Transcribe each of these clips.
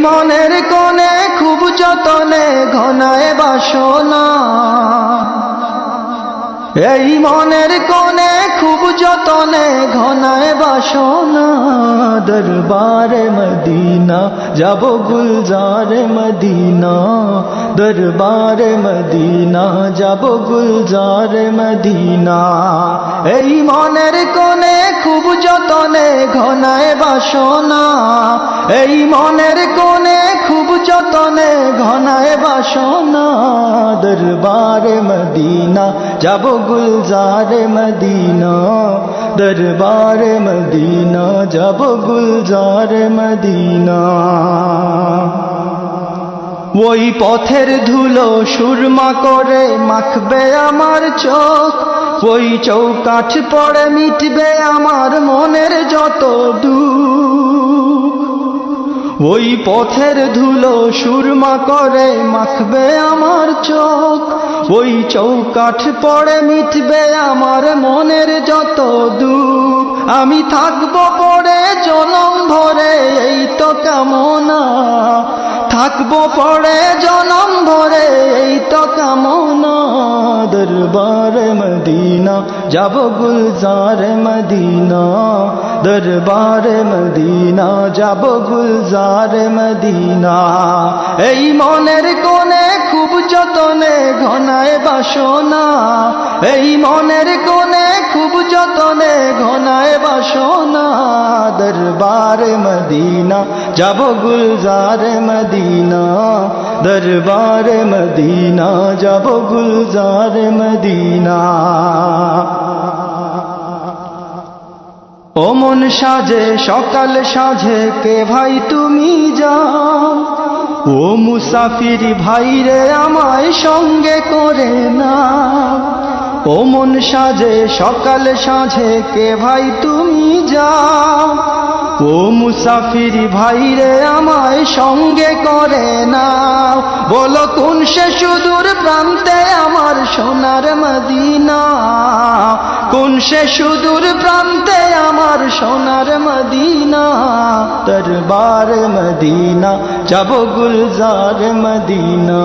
মনের কোণে খুব যতনে ঘনায় বাসনা, এই মনের কোণে খুব যতনে ঘনায় বাসনা। দরবারে মদিনা যাব গুলজারে মদিনা, দরবারে মদিনা যাব গুলজারে মদিনা। এই মনের কোণে খুব যতনে ঘনায় বাসনা, এই মনের কোণে খুব যতনে ঘনায় বাসনা। দরবারে মদিনা যাব গুলজারে মদিনা, দরবারে মদিনা যাব গুলজারে মদিনা। ওই পথের ধুলো সুরমা করে মাখবে আমার চোখ, ওই চৌকাঠ পড়ে মিটবে আমার মনের যত দুঃখ। ওই পথের ধুলো সুরমা করে মাখবে আমার চোখ, ওই চৌকাঠ পড়ে মিটবে আমার মনের যত দুঃখ। আমি থাকবো পড়ে জনম ভরে এই তো কামনা, থাকবো পড়ে জনম ভরে এই তো কামনা। দরবারে মদিনা যাব গুলজারে মদিনা, দরবারে মদিনা যাব গুলজারে মদিনা। এই মনের কোণে খুব যতনে ঘনায় বাসনা, এই মনের কোণে খুব যতনে ঘনায় বাসনা। দরবারে মদিনা যাব গুলজারে মদিনা, দরবারে মদিনা যাব গুলজারে মদিনা। ও মন সাজে সকাল সাজে কে ভাই তুমি যাও, ও মুসাফির ভাই রে আমায় সঙ্গে করে না। ও মন সাজে সকাল সাজে কে ভাই তুমি যাও, ও মুসাফির ভাই রে আমায় সঙ্গে করে না। বলো কোন সে সুদূর প্রান্তে আমার সোনার মদিনা, কোন সে সুদূর প্রান্তে আমার সোনার মদিনা। দরবারে মদিনা যাব গুলজারে মদিনা,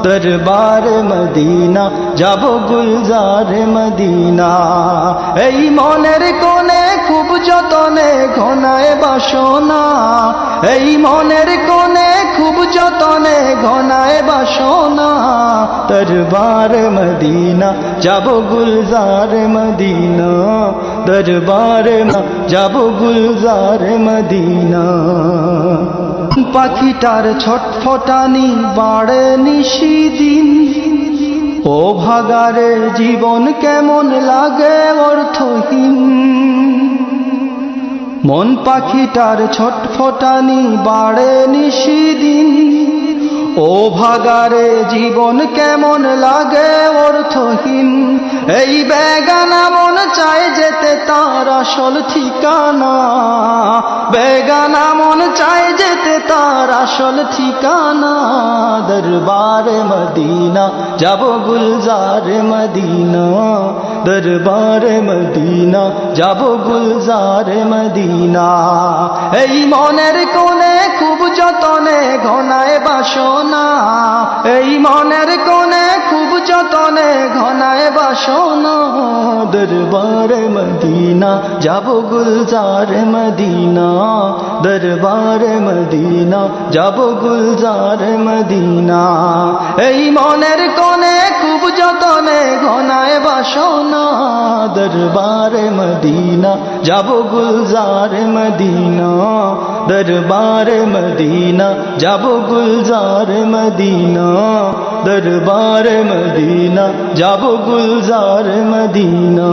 দরবারে মদিনা যাব গুলজারে মদিনা। এই মনের কোণে খুব যতনে ঘনায় বাসনা, এই মনের কোণে খুব যতনে ঘনায় বাসনা। দরবারে মদিনা যাব গুলজারে মদিনা, দরবারে যাব গুলজারে মদিনা। পাখিটার ছটফটানি বাড়ে নিশিদিন, ও ভাগারে জীবন কেমন লাগে অর্থহীন। মন পাখিটার ছটফটানি বাড়ে নিশিদিন, ও ভাগারে জীবন কেমন লাগে অর্থহীন। এই বেগানা মন চায় যেতে তার আসল ঠিকানা, বেগানা মন চায় যেতে তার আসল ঠিকানা। দরবারে মদিনা যাব গুলজারে মদিনা, দরবারে মদিনা যাব গুলজারে মদিনা। এই মনের কোণে খুব যতনে ঘনায় বাসনা, এই মনের কোণে খুব যতনে ঘনায় বাসনা। দরবারে মদিনা যাব গুলজারে মদিনা, দরবারে মদিনা যাব গুলজারে মদিনা। এই মনের কোণে খুব যতনে ঘনায় বাসনা। দরবারে মদিনা যাব গুলজারে মদিনা, দরবারে মদিনা যাব গুলজারে মদিনা, দরবারে মদিনা যাব গুলজারে মদিনা।